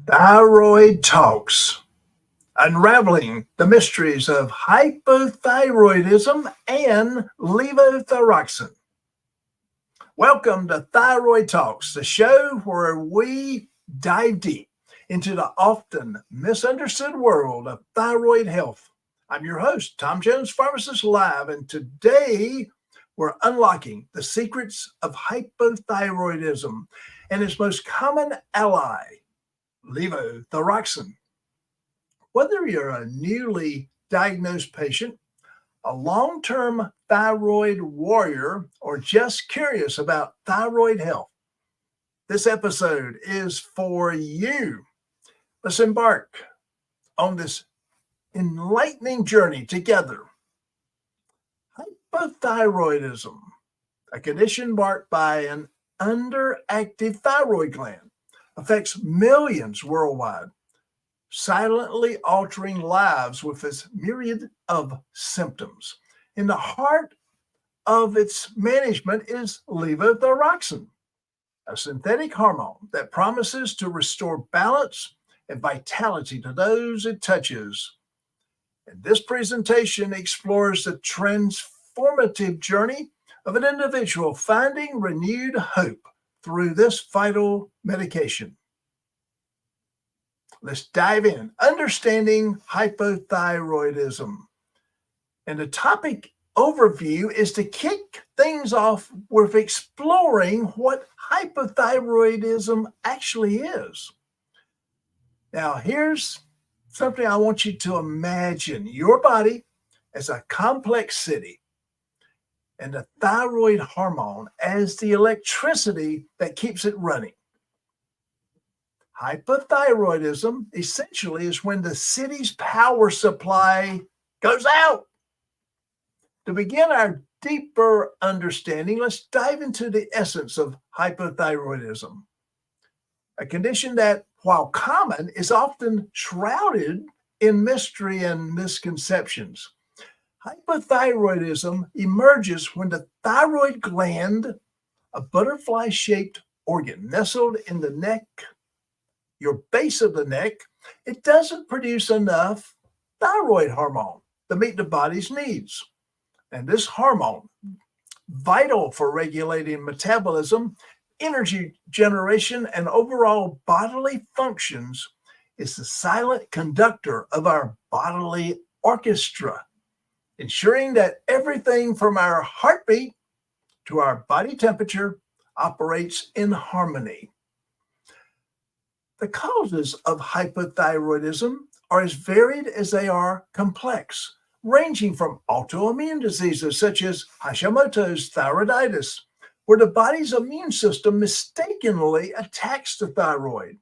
Thyroid Talks, Unraveling the Mysteries of Hypothyroidism and Levothyroxine. Welcome to Thyroid Talks, the show where we dive deep into the often misunderstood world of thyroid health. I'm your host, Tom Jones, Pharmacist Live, and today we're unlocking the secrets of hypothyroidism and its most common ally, levothyroxine. Whether you're a newly diagnosed patient, a long term thyroid warrior, or just curious about thyroid health, this episode is for you. Let's embark on this enlightening journey together. Hypothyroidism, a condition marked by an underactive thyroid gland, affects millions worldwide, silently altering lives with its myriad of symptoms. In the heart of its management is levothyroxine, a synthetic hormone that promises to restore balance and vitality to those it touches. And this presentation explores the transformative journey of an individual finding renewed hope through this vital medication. Let's dive in. Understanding hypothyroidism. And the topic overview is to kick things off with exploring what hypothyroidism actually is. Now, here's something I want you to imagine your body as a complex city and the thyroid hormone as the electricity that keeps it running. Hypothyroidism essentially is when the city's power supply goes out. To begin our deeper understanding, let's dive into the essence of hypothyroidism, a condition that, while common, is often shrouded in mystery and misconceptions. Hypothyroidism emerges when the thyroid gland, a butterfly-shaped organ nestled in the neck, your base of the neck, it doesn't produce enough thyroid hormone to meet the body's needs. And this hormone, vital for regulating metabolism, energy generation, and overall bodily functions, is the silent conductor of our bodily orchestra, ensuring that everything from our heartbeat to our body temperature operates in harmony. The causes of hypothyroidism are as varied as they are complex, ranging from autoimmune diseases such as Hashimoto's thyroiditis, where the body's immune system mistakenly attacks the thyroid,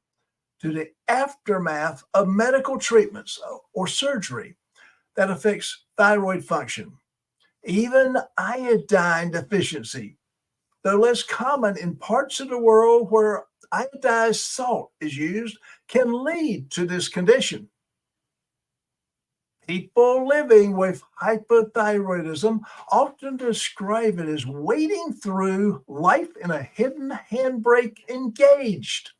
to the aftermath of medical treatments or surgery that affects thyroid function. Even iodine deficiency, though less common in parts of the world where iodized salt is used, can lead to this condition. People living with hypothyroidism often describe it as wading through life in a hidden handbrake engaged.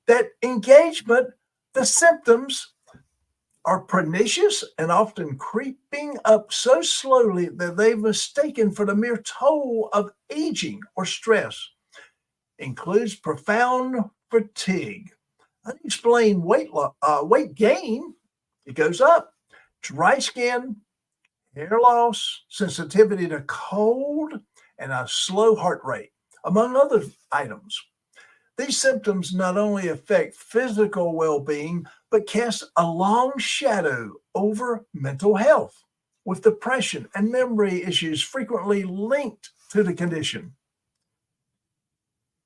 That engagement, the symptoms are pernicious and often creeping up so slowly that they've mistaken for the mere toll of aging or stress. Includes profound fatigue, unexplained weight gain, it goes up, dry skin, hair loss, sensitivity to cold, and a slow heart rate, among other items. These symptoms not only affect physical well-being, but cast a long shadow over mental health, with depression and memory issues frequently linked to the condition.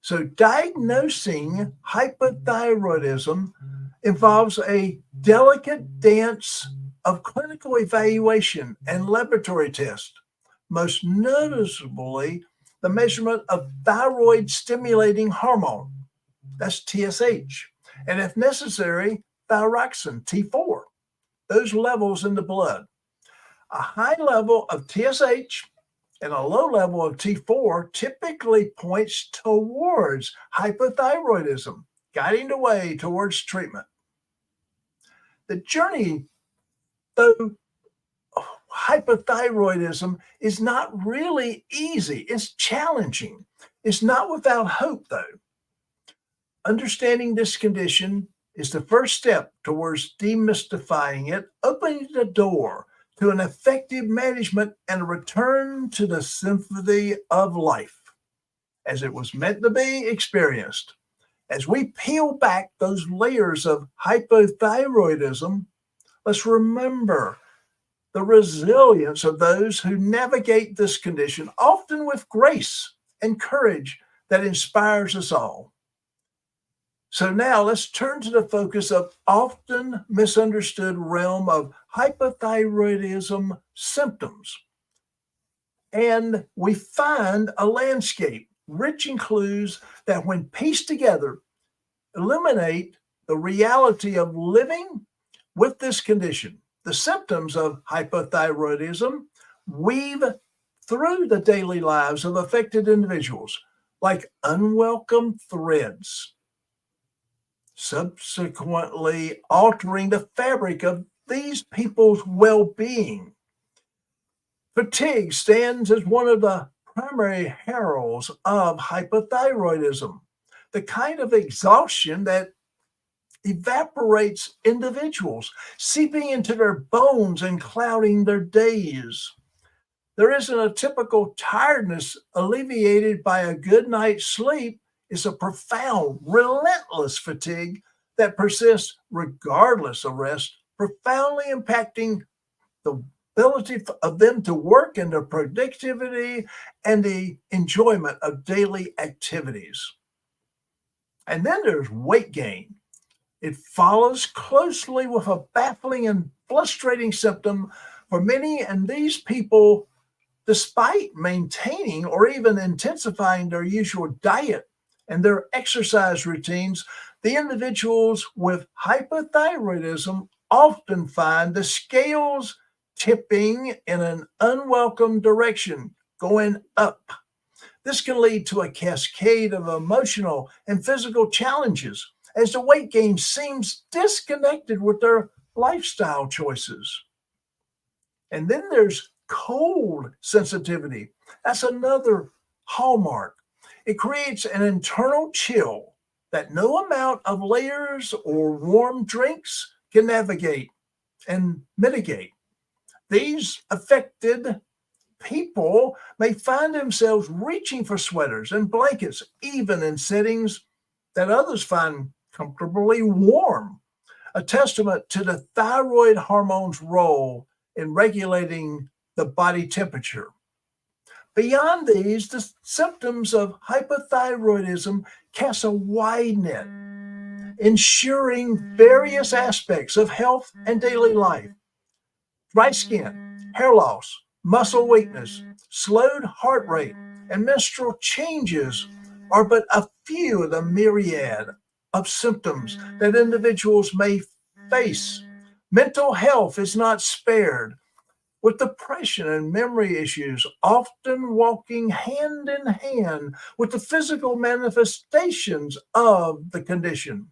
So diagnosing hypothyroidism involves a delicate dance of clinical evaluation and laboratory tests, most noticeably the measurement of thyroid stimulating hormone, that's TSH, and if necessary, thyroxine, T4, those levels in the blood. A high level of TSH and a low level of T4 typically points towards hypothyroidism, guiding the way towards treatment. The journey, though hypothyroidism, is not really easy. It's challenging. It's not without hope, though. Understanding this condition is the first step towards demystifying it, opening the door to an effective management and a return to the symphony of life as it was meant to be experienced. As we peel back those layers of hypothyroidism, let's remember the resilience of those who navigate this condition, often with grace and courage that inspires us all. So now let's turn to the focus of often misunderstood realm of hypothyroidism symptoms. And we find a landscape rich in clues that, when pieced together, illuminate the reality of living with this condition. The symptoms of hypothyroidism weave through the daily lives of affected individuals like unwelcome threads, subsequently altering the fabric of these people's well-being. Fatigue stands as one of the primary heralds of hypothyroidism, the kind of exhaustion that evaporates individuals, seeping into their bones and clouding their days. There isn't a typical tiredness alleviated by a good night's sleep. It's a profound, relentless fatigue that persists regardless of rest, profoundly impacting the ability of them to work and their productivity and the enjoyment of daily activities. And then there's weight gain. It follows closely with a baffling and frustrating symptom for many, and these people, despite maintaining or even intensifying their usual diet and their exercise routines, the individuals with hypothyroidism often find the scales tipping in an unwelcome direction, going up. This can lead to a cascade of emotional and physical challenges as the weight gain seems disconnected with their lifestyle choices. And then there's cold sensitivity. That's another hallmark. It creates an internal chill that no amount of layers or warm drinks can navigate and mitigate. These affected people may find themselves reaching for sweaters and blankets, even in settings that others find comfortably warm, a testament to the thyroid hormone's role in regulating the body temperature. Beyond these, the symptoms of hypothyroidism cast a wide net, ensuring various aspects of health and daily life. Dry skin, hair loss, muscle weakness, slowed heart rate, and menstrual changes are but a few of the myriad of symptoms that individuals may face. Mental health is not spared, with depression and memory issues often walking hand in hand with the physical manifestations of the condition.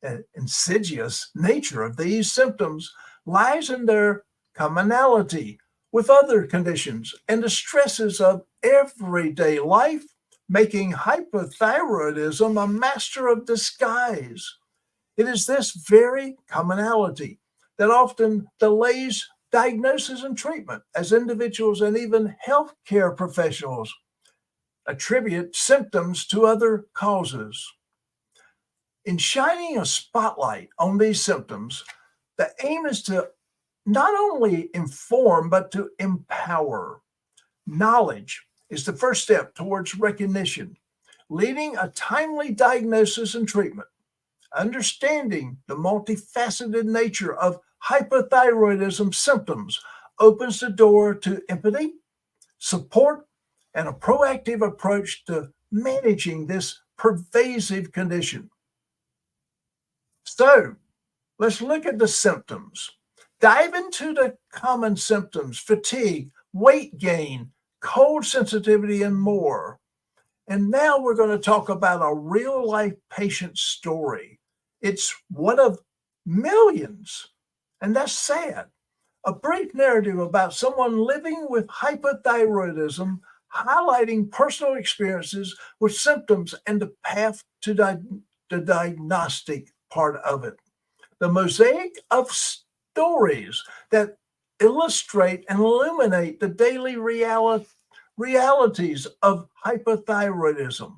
The insidious nature of these symptoms lies in their commonality with other conditions and the stresses of everyday life, making hypothyroidism a master of disguise. It is this very commonality that often delays diagnosis and treatment, as individuals and even healthcare professionals attribute symptoms to other causes. In shining a spotlight on these symptoms, the aim is to not only inform, but to empower. Knowledge is the first step towards recognition, leading a timely diagnosis and treatment. Understanding the multifaceted nature of hypothyroidism symptoms opens the door to empathy, support, and a proactive approach to managing this pervasive condition. So, let's look at the symptoms. Dive into the common symptoms: fatigue, weight gain, cold sensitivity, and more. And now we're going to talk about a real life patient story. It's one of millions, and that's sad. A brief narrative about someone living with hypothyroidism, highlighting personal experiences with symptoms and the path to the diagnostic part of it. The mosaic of stories that illustrate and illuminate the daily realities of hypothyroidism.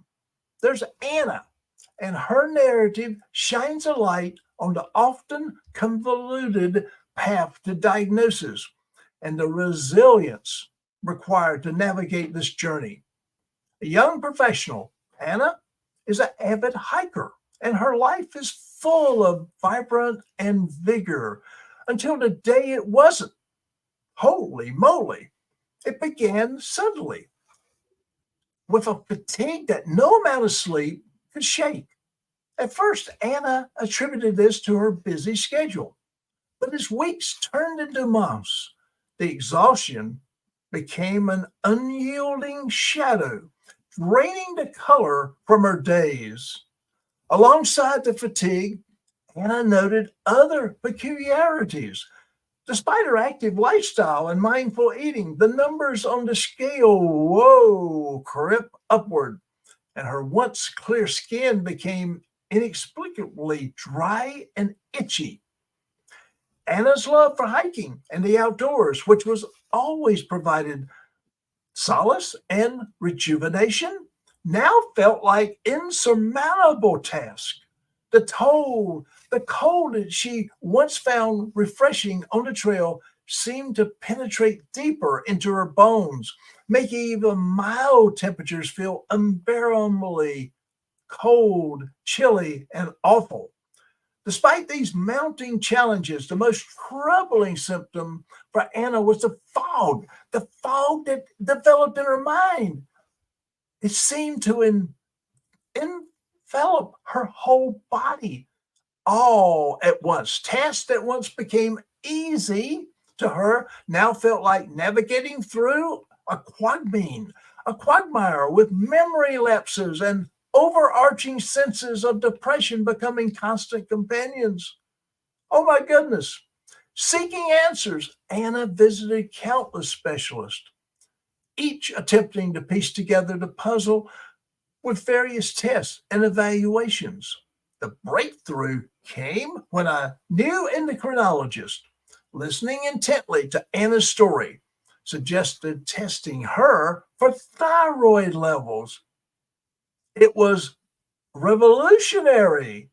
There's Anna, and her narrative shines a light on the often convoluted path to diagnosis and the resilience required to navigate this journey. A young professional, Anna is an avid hiker, and her life is full of vibrant and vigor until the day it wasn't. Holy moly! It began suddenly with a fatigue that no amount of sleep could shake. At first, Anna attributed this to her busy schedule, but as weeks turned into months, the exhaustion became an unyielding shadow, draining the color from her days. Alongside the fatigue, Anna noted other peculiarities. Despite her active lifestyle and mindful eating, the numbers on the scale, whoa, crept upward, and her once clear skin became inexplicably dry and itchy. Anna's love for hiking and the outdoors, which was always provided solace and rejuvenation, now felt like insurmountable task. The cold that she once found refreshing on the trail seemed to penetrate deeper into her bones, making even mild temperatures feel unbearably cold, chilly, and awful. Despite these mounting challenges, the most troubling symptom for Anna was the fog that developed in her mind. It seemed to envelop her whole body all at once. Tasks that once became easy to her now felt like navigating through a quagmire with memory lapses and overarching senses of depression becoming constant companions. Oh my goodness. Seeking answers, Anna visited countless specialists, each attempting to piece together the puzzle with various tests and evaluations. The breakthrough came when a new endocrinologist, listening intently to Anna's story, suggested testing her for thyroid levels. It was revolutionary.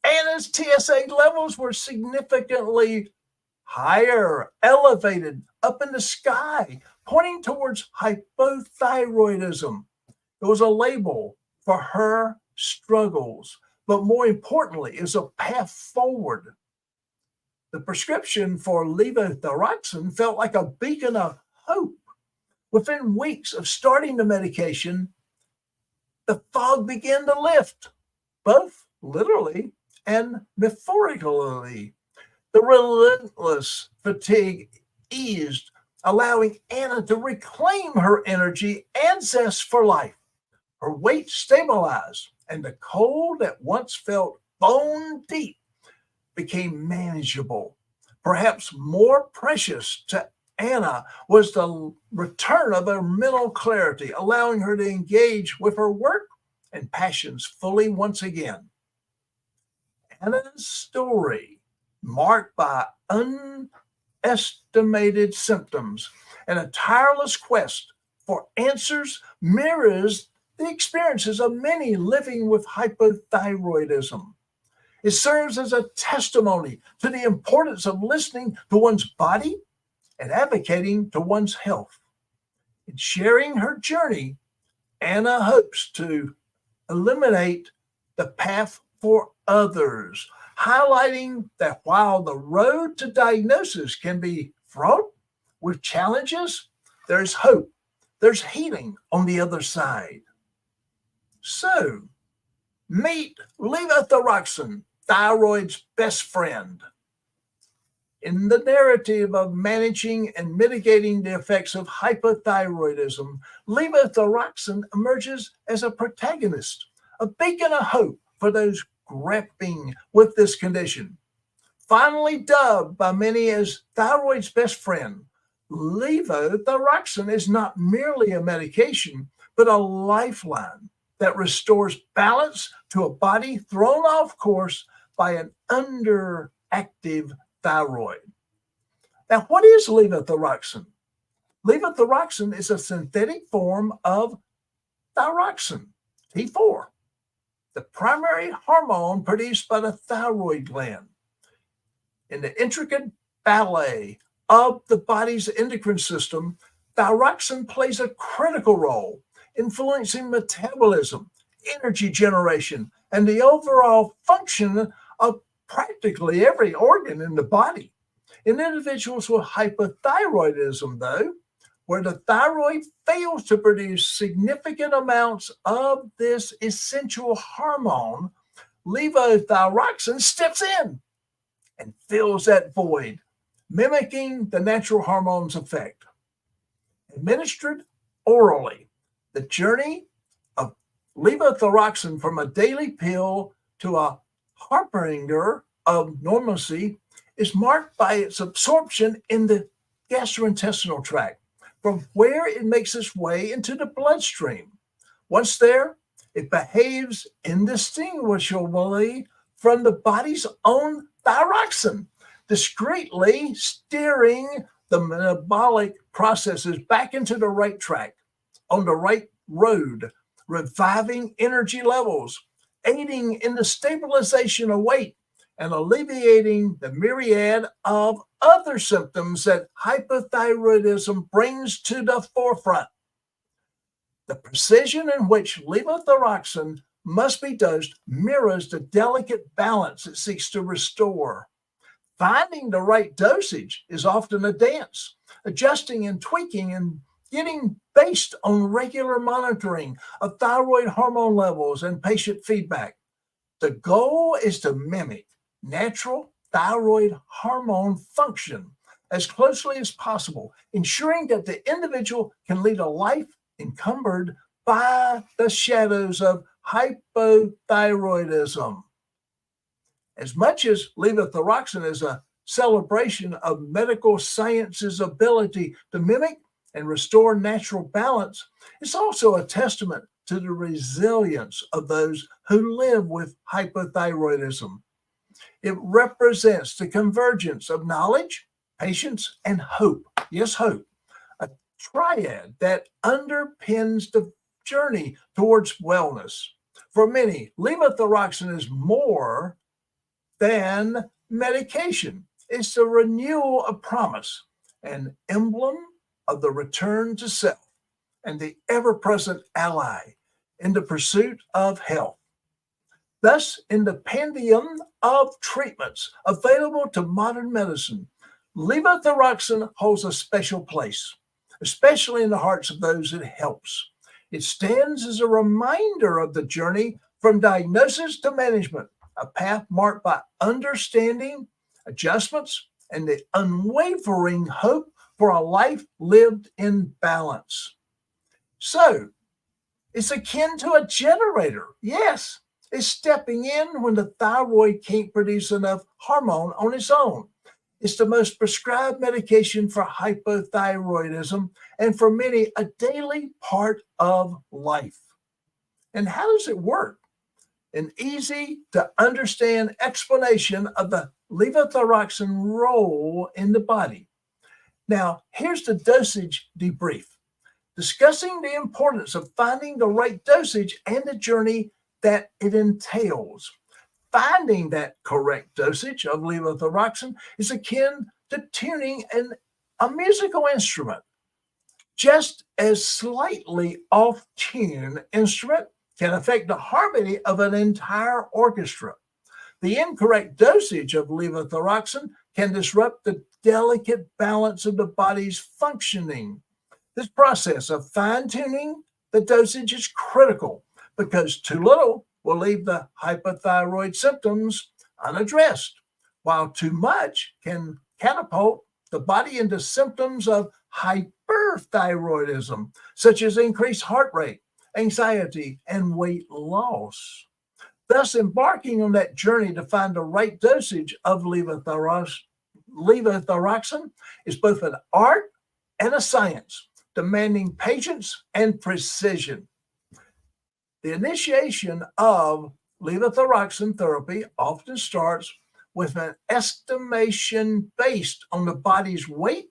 Anna's TSA levels were significantly higher, elevated up in the sky, pointing towards hypothyroidism. It was a label for her struggles, but more importantly, is a path forward. The prescription for levothyroxine felt like a beacon of hope. Within weeks of starting the medication, the fog began to lift, both literally and metaphorically. The relentless fatigue eased, allowing Anna to reclaim her energy and zest for life. Her weight stabilized, and the cold that once felt bone deep became manageable. Perhaps more precious to Anna was the return of her mental clarity, allowing her to engage with her work and passions fully once again. Anna's story, marked by unestimated symptoms and a tireless quest for answers, mirrors the experiences of many living with hypothyroidism. It serves as a testimony to the importance of listening to one's body and advocating to one's health. In sharing her journey, Anna hopes to illuminate the path for others, highlighting that while the road to diagnosis can be fraught with challenges, there's hope, there's healing on the other side. So, meet levothyroxine, thyroid's best friend. In the narrative of managing and mitigating the effects of hypothyroidism, levothyroxine emerges as a protagonist, a beacon of hope for those grappling with this condition. Finally dubbed by many as thyroid's best friend, levothyroxine is not merely a medication, but a lifeline that restores balance to a body thrown off course by an underactive thyroid. Now, what is levothyroxine? Levothyroxine is a synthetic form of thyroxine, T4, the primary hormone produced by the thyroid gland. In the intricate ballet of the body's endocrine system, thyroxine plays a critical role, influencing metabolism, energy generation, and the overall function of practically every organ in the body. In individuals with hypothyroidism, though, where the thyroid fails to produce significant amounts of this essential hormone, levothyroxine steps in and fills that void, mimicking the natural hormone's effect. Administered orally, the journey of levothyroxine from a daily pill to a harbinger of normalcy is marked by its absorption in the gastrointestinal tract, from where it makes its way into the bloodstream. Once there, it behaves indistinguishably from the body's own thyroxine, discreetly steering the metabolic processes back into the right track, on the right road, reviving energy levels, aiding in the stabilization of weight, and alleviating the myriad of other symptoms that hypothyroidism brings to the forefront. The precision in which levothyroxine must be dosed mirrors the delicate balance it seeks to restore. Finding the right dosage is often a dance, adjusting and tweaking and getting based on regular monitoring of thyroid hormone levels and patient feedback. The goal is to mimic natural thyroid hormone function as closely as possible, ensuring that the individual can lead a life encumbered by the shadows of hypothyroidism. As much as levothyroxine is a celebration of medical science's ability to mimic and restore natural balance, it's also a testament to the resilience of those who live with hypothyroidism. It represents the convergence of knowledge, patience, and hope. Yes, hope. A triad that underpins the journey towards wellness. For many, levothyroxine is more than medication. It's a renewal of promise, an emblem of the return to self, and the ever-present ally in the pursuit of health. Thus, in the pantheon of treatments available to modern medicine, levothyroxine holds a special place, especially in the hearts of those it helps. It stands as a reminder of the journey from diagnosis to management, a path marked by understanding, adjustments, and the unwavering hope for a life lived in balance. So, it's akin to a generator. Yes, it's stepping in when the thyroid can't produce enough hormone on its own. It's the most prescribed medication for hypothyroidism and for many a daily part of life. And how does it work? An easy to understand explanation of the levothyroxine role in the body. Now, here's the dosage debrief, discussing the importance of finding the right dosage and the journey that it entails. Finding that correct dosage of levothyroxine is akin to tuning a musical instrument. Just as slightly off-tune instrument can affect the harmony of an entire orchestra. The incorrect dosage of levothyroxine can disrupt the delicate balance of the body's functioning. This process of fine-tuning the dosage is critical because too little will leave the hypothyroid symptoms unaddressed, while too much can catapult the body into symptoms of hyperthyroidism, such as increased heart rate, anxiety, and weight loss. Thus, embarking on that journey to find the right dosage of levothyroxine is both an art and a science, demanding patience and precision. The initiation of levothyroxine therapy often starts with an estimation based on the body's weight,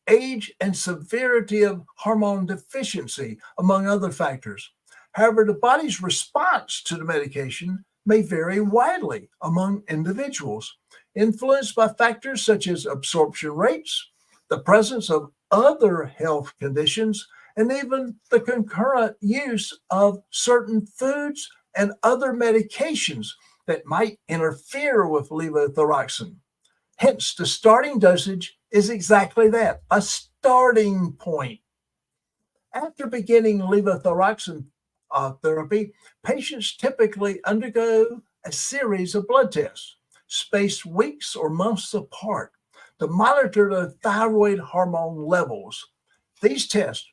age, and severity of hormone deficiency, among other factors. However, the body's response to the medication may vary widely among individuals, influenced by factors such as absorption rates, the presence of other health conditions, and even the concurrent use of certain foods and other medications that might interfere with levothyroxine. Hence, the starting dosage is exactly that, a starting point. After beginning levothyroxine therapy, patients typically undergo a series of blood tests, spaced weeks or months apart, to monitor the thyroid hormone levels. These tests,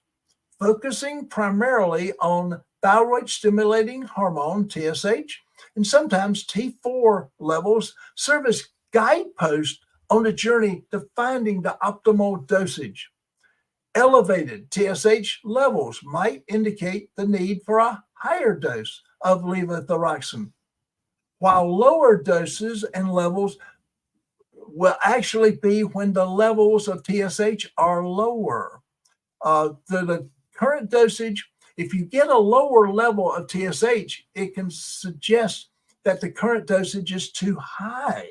focusing primarily on thyroid stimulating hormone, TSH, and sometimes T4 levels, serve as guideposts on the journey to finding the optimal dosage. Elevated TSH levels might indicate the need for a higher dose of levothyroxine, while lower doses and levels will actually be when the levels of TSH are lower. The current dosage, if you get a lower level of TSH, it can suggest that the current dosage is too high.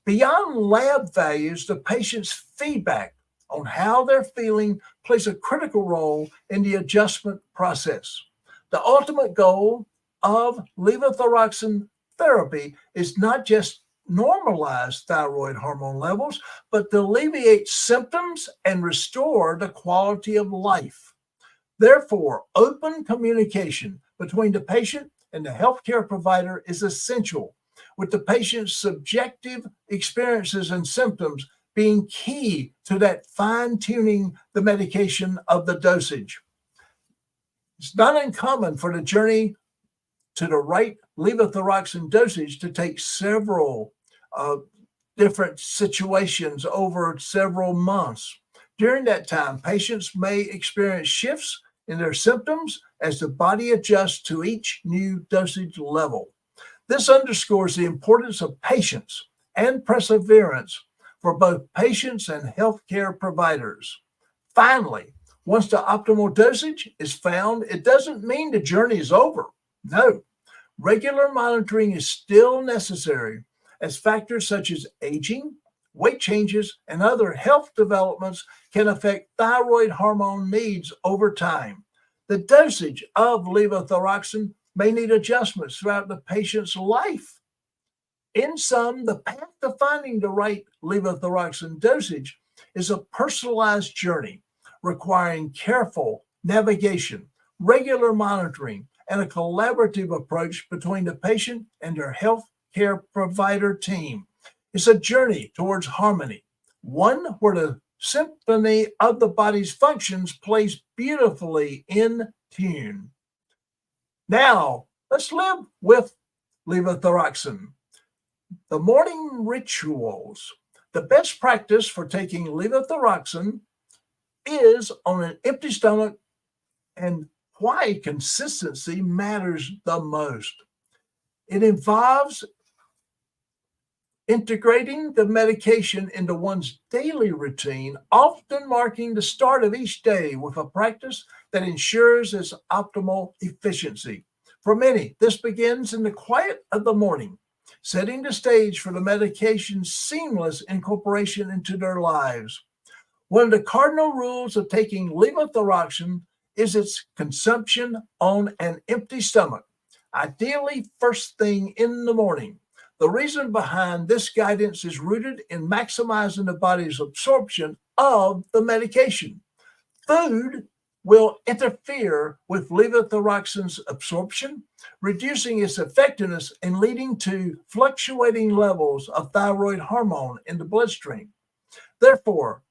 Beyond lab values, the patient's feedback on how they're feeling plays a critical role in the adjustment process. The ultimate goal of levothyroxine therapy is not just normalize thyroid hormone levels, but to alleviate symptoms and restore the quality of life. Therefore, open communication between the patient and the healthcare provider is essential, with the patient's subjective experiences and symptoms being key to that fine-tuning the medication of the dosage. It's not uncommon for the journey to the right levothyroxine dosage to take several different situations over several months. During that time, patients may experience shifts in their symptoms as the body adjusts to each new dosage level. This underscores the importance of patience and perseverance for both patients and healthcare providers. Finally, once the optimal dosage is found, it doesn't mean the journey is over. No, regular monitoring is still necessary, as factors such as aging, weight changes, and other health developments can affect thyroid hormone needs over time. The dosage of levothyroxine may need adjustments throughout the patient's life. In sum, the path to finding the right levothyroxine dosage is a personalized journey requiring careful navigation, regular monitoring, and a collaborative approach between the patient and their health care provider team. It's a journey towards harmony, one where the symphony of the body's functions plays beautifully in tune. Now, let's live with levothyroxine. The morning rituals. The best practice for taking levothyroxine is on an empty stomach, and why consistency matters the most. It involves integrating the medication into one's daily routine, often marking the start of each day with a practice that ensures its optimal efficiency. For many, this begins in the quiet of the morning, setting the stage for the medication's seamless incorporation into their lives. One of the cardinal rules of taking levothyroxine is its consumption on an empty stomach, ideally first thing in the morning. The reason behind this guidance is rooted in maximizing the body's absorption of the medication. Food will interfere with levothyroxine's absorption, reducing its effectiveness and leading to fluctuating levels of thyroid hormone in the bloodstream. Therefore,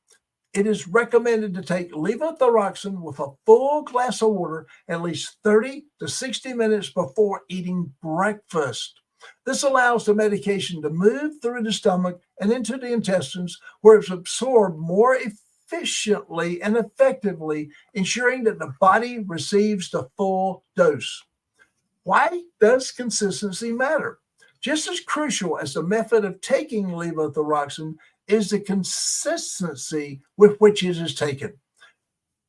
it is recommended to take levothyroxine with a full glass of water at least 30 to 60 minutes before eating breakfast. This allows the medication to move through the stomach and into the intestines, where it's absorbed more efficiently and effectively, ensuring that the body receives the full dose. Why does consistency matter? Just as crucial as the method of taking levothyroxine is the consistency with which it is taken.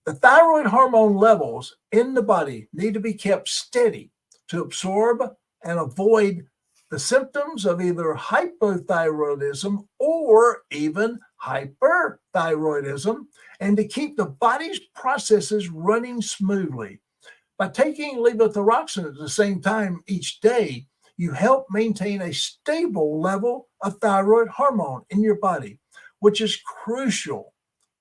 The thyroid hormone levels in the body need to be kept steady to absorb and avoid the symptoms of either hypothyroidism or even hyperthyroidism, and to keep the body's processes running smoothly. By taking levothyroxine at the same time each day, you help maintain a stable level of thyroid hormone in your body, which is crucial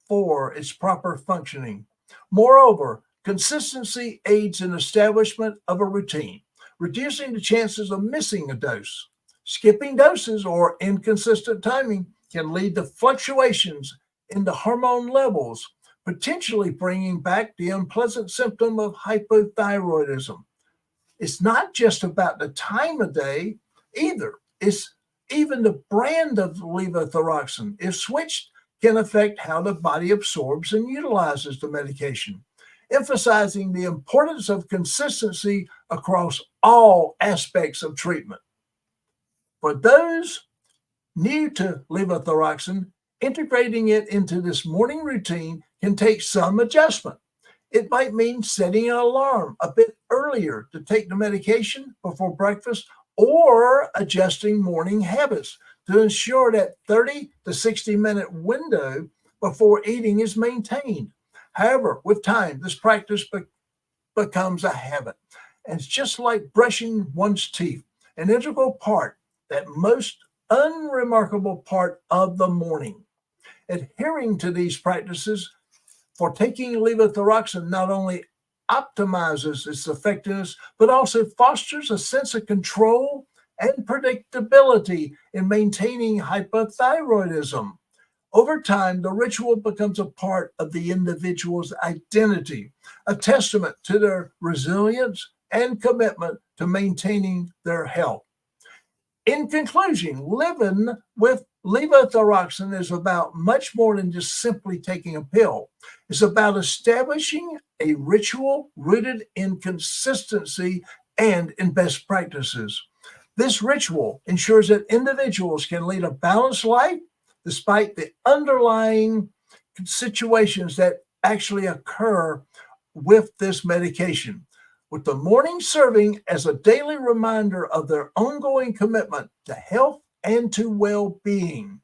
for its proper functioning. Moreover, consistency aids in establishment of a routine, reducing the chances of missing a dose. Skipping doses or inconsistent timing can lead to fluctuations in the hormone levels, potentially bringing back the unpleasant symptom of hypothyroidism. It's not just about the time of day either. It's even the brand of levothyroxine, if switched, can affect how the body absorbs and utilizes the medication, emphasizing the importance of consistency across all aspects of treatment. For those new to levothyroxine, integrating it into this morning routine can take some adjustment. It might mean setting an alarm a bit earlier to take the medication before breakfast, or adjusting morning habits to ensure that 30 to 60-minute window before eating is maintained. However, with time, this practice becomes a habit. And it's just like brushing one's teeth, an integral part, that most unremarkable part of the morning. Adhering to these practices for taking levothyroxine not only optimizes its effectiveness, but also fosters a sense of control and predictability in maintaining hypothyroidism. Over time, the ritual becomes a part of the individual's identity, a testament to their resilience and commitment to maintaining their health. In conclusion, living with levothyroxine is about much more than just simply taking a pill. It's about establishing a ritual rooted in consistency and in best practices. This ritual ensures that individuals can lead a balanced life despite the underlying situations that actually occur with this medication, with the morning serving as a daily reminder of their ongoing commitment to health and to well-being.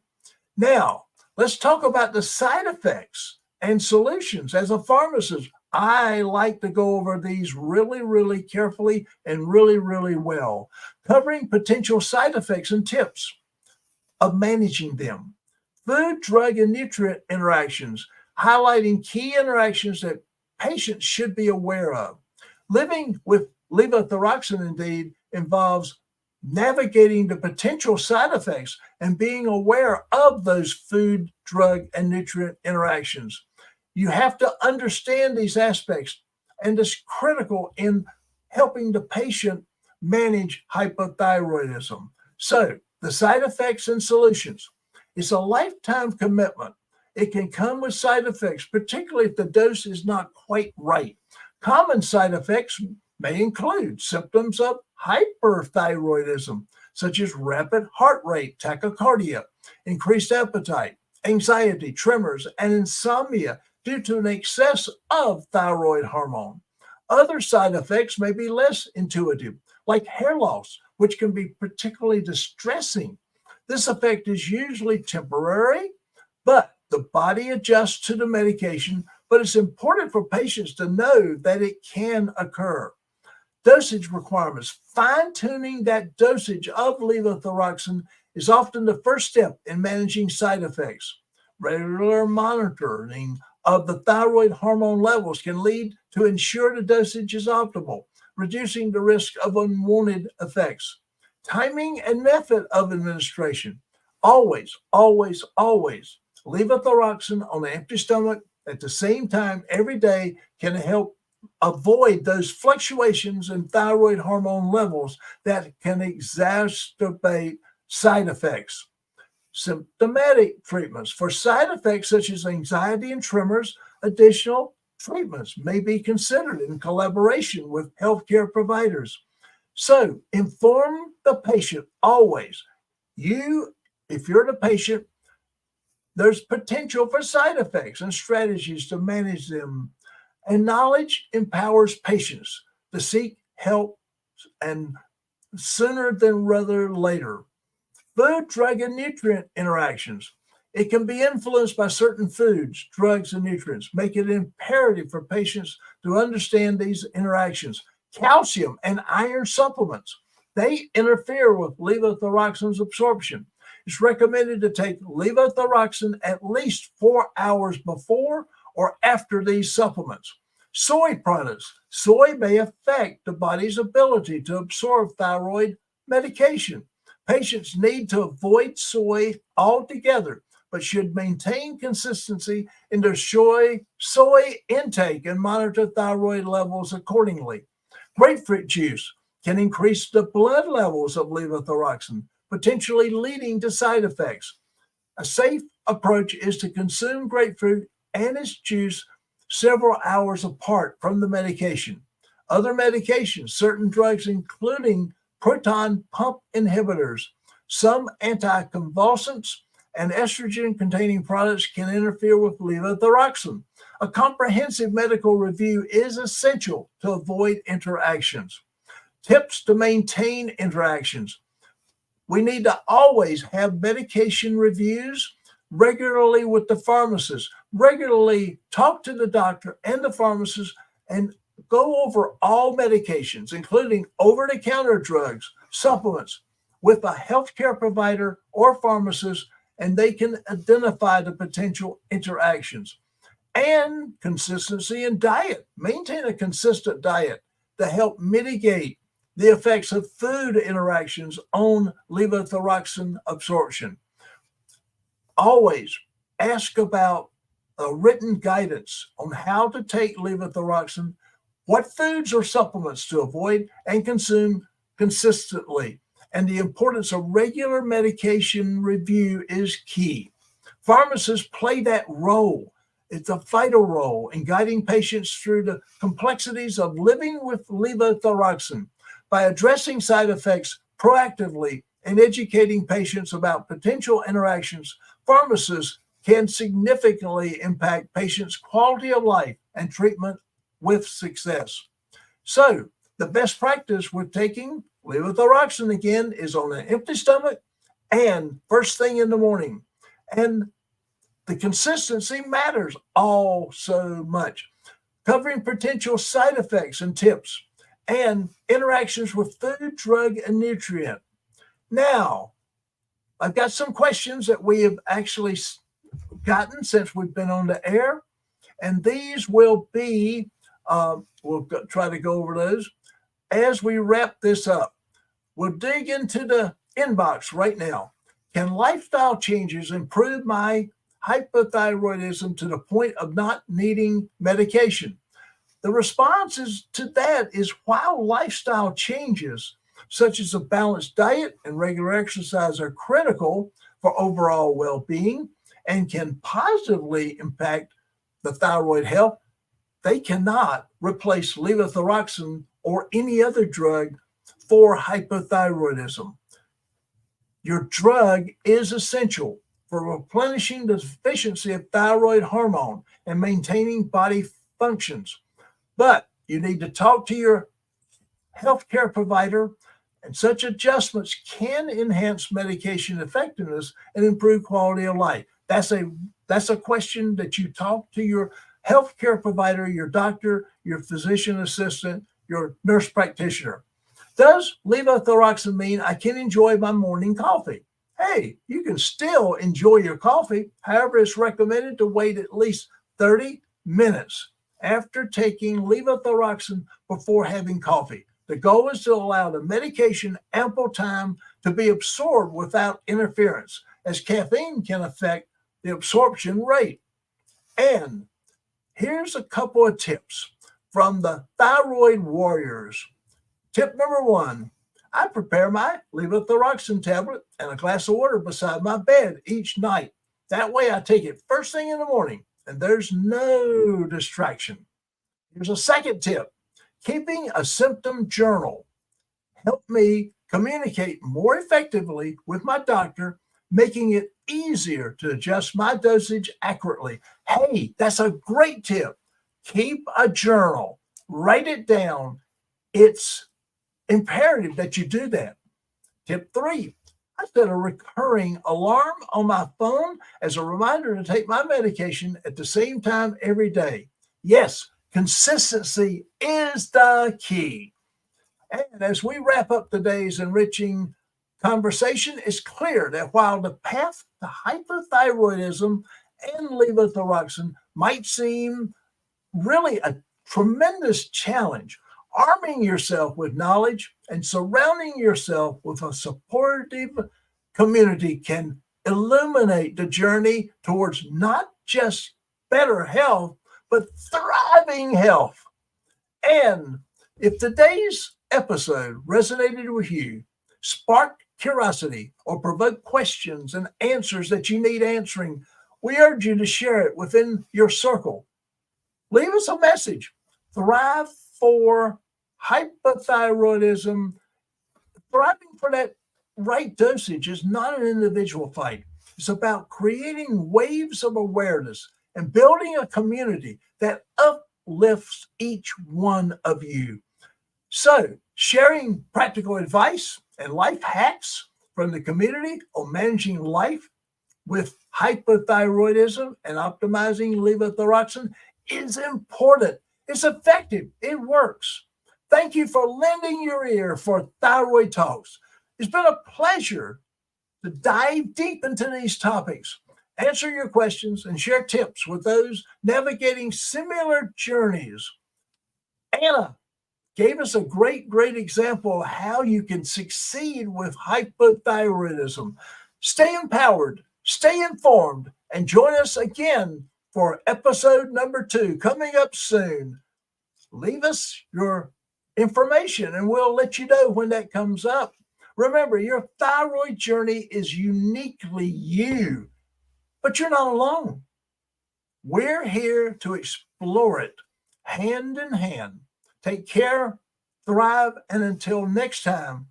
Now, let's talk about the side effects and solutions. As a pharmacist, I like to go over these really, really carefully and really, really well, covering potential side effects and tips of managing them. Food, drug, and nutrient interactions, highlighting key interactions that patients should be aware of. Living with levothyroxine indeed involves navigating the potential side effects and being aware of those food, drug, and nutrient interactions. You have to understand these aspects, and it's critical in helping the patient manage hypothyroidism. So, the side effects and solutions. It's a lifetime commitment. It can come with side effects, particularly if the dose is not quite right. Common side effects may include symptoms of hyperthyroidism, such as rapid heart rate, tachycardia, increased appetite, anxiety, tremors, and insomnia due to an excess of thyroid hormone. Other side effects may be less intuitive, like hair loss, which can be particularly distressing. This effect is usually temporary, but the body adjusts to the medication, but it's important for patients to know that it can occur. Dosage requirements. Fine-tuning that dosage of levothyroxine is often the first step in managing side effects. Regular monitoring of the thyroid hormone levels can lead to ensure the dosage is optimal, reducing the risk of unwanted effects. Timing and method of administration. Always, always, always Levothyroxine on an empty stomach at the same time every day can help avoid those fluctuations in thyroid hormone levels that can exacerbate side effects. Symptomatic treatments. For side effects such as anxiety and tremors, additional treatments may be considered in collaboration with healthcare providers. So inform the patient always. If you're the patient, there's potential for side effects and strategies to manage them. And knowledge empowers patients to seek help and sooner than rather later. Food, drug, and nutrient interactions. It can be influenced by certain foods, drugs, and nutrients. Make it imperative for patients to understand these interactions. Calcium and iron supplements. They interfere with levothyroxine's absorption. It's recommended to take levothyroxine at least 4 hours before or after these supplements. Soy products. Soy may affect the body's ability to absorb thyroid medication. Patients need to avoid soy altogether, but should maintain consistency in their soy intake and monitor thyroid levels accordingly. Grapefruit juice can increase the blood levels of levothyroxine, potentially leading to side effects. A safe approach is to consume grapefruit and its juice several hours apart from the medication. Other medications, certain drugs, including proton pump inhibitors, some anticonvulsants, and estrogen-containing products can interfere with levothyroxine. A comprehensive medical review is essential to avoid interactions. Tips to maintain interactions. We need to always have medication reviews regularly with the pharmacist. Regularly talk to the doctor and the pharmacist and go over all medications, including over-the-counter drugs, supplements, with a healthcare provider or pharmacist, and they can identify the potential interactions. And consistency in diet. Maintain a consistent diet to help mitigate the effects of food interactions on levothyroxine absorption. Always ask about written guidance on how to take levothyroxine, what foods or supplements to avoid and consume consistently. And the importance of regular medication review is key. Pharmacists play that role. It's a vital role in guiding patients through the complexities of living with levothyroxine. By addressing side effects proactively and educating patients about potential interactions, pharmacists can significantly impact patients' quality of life and treatment with success. So, the best practice with taking levothyroxine again is on an empty stomach and first thing in the morning. And the consistency matters all so much. Covering potential side effects and tips and interactions with food, drug, and nutrient. Now, I've got some questions that we have actually gotten since we've been on the air, and these will be, we'll try to go over those as we wrap this up. We'll dig into the inbox right now. Can lifestyle changes improve my hypothyroidism to the point of not needing medication? The response to that is while lifestyle changes, such as a balanced diet and regular exercise, are critical for overall well-being and can positively impact the thyroid health, they cannot replace levothyroxine or any other drug for hypothyroidism. Your drug is essential for replenishing the deficiency of thyroid hormone and maintaining body functions. But you need to talk to your healthcare provider, and such adjustments can enhance medication effectiveness and improve quality of life. That's a question that you talk to your healthcare provider, your doctor, your physician assistant, your nurse practitioner. Does levothyroxine mean I can enjoy my morning coffee? Hey, you can still enjoy your coffee. However, it's recommended to wait at least 30 minutes after taking levothyroxine before having coffee. The goal is to allow the medication ample time to be absorbed without interference, as caffeine can affect the absorption rate. And here's a couple of tips from the thyroid warriors. Tip number one, I prepare my levothyroxine tablet and a glass of water beside my bed each night. That way I take it first thing in the morning and there's no distraction. Here's a second tip. Keeping a symptom journal helped me communicate more effectively with my doctor, making it easier to adjust my dosage accurately. Hey, that's a great tip. Keep a journal, write it down. It's imperative that you do that. Tip three, I set a recurring alarm on my phone as a reminder to take my medication at the same time every day. Yes, consistency is the key. And as we wrap up today's enriching conversation, it's clear that while the path to hypothyroidism and levothyroxine might seem really a tremendous challenge, arming yourself with knowledge and surrounding yourself with a supportive community can illuminate the journey towards not just better health, but thriving health. And if today's episode resonated with you, sparked curiosity, or provoked questions and answers that you need answering, we urge you to share it within your circle. Leave us a message. Thrive for hypothyroidism. Thriving for that right dosage is not an individual fight. It's about creating waves of awareness and building a community that uplifts each one of you. So, sharing practical advice and life hacks from the community on managing life with hypothyroidism and optimizing levothyroxine is important. It's effective. It works. Thank you for lending your ear for Thyroid Talks. It's been a pleasure to dive deep into these topics, answer your questions, and share tips with those navigating similar journeys. Anna gave us a great example of how you can succeed with hypothyroidism. Stay empowered, stay informed, and join us again for episode number 2 coming up soon. Leave us your information and we'll let you know when that comes up. Remember, your thyroid journey is uniquely you, but you're not alone. We're here to explore it hand in hand. Take care, thrive, and until next time,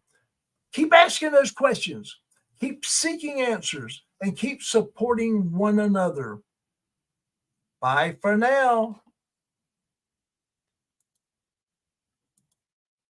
keep asking those questions, keep seeking answers, and keep supporting one another. Bye for now.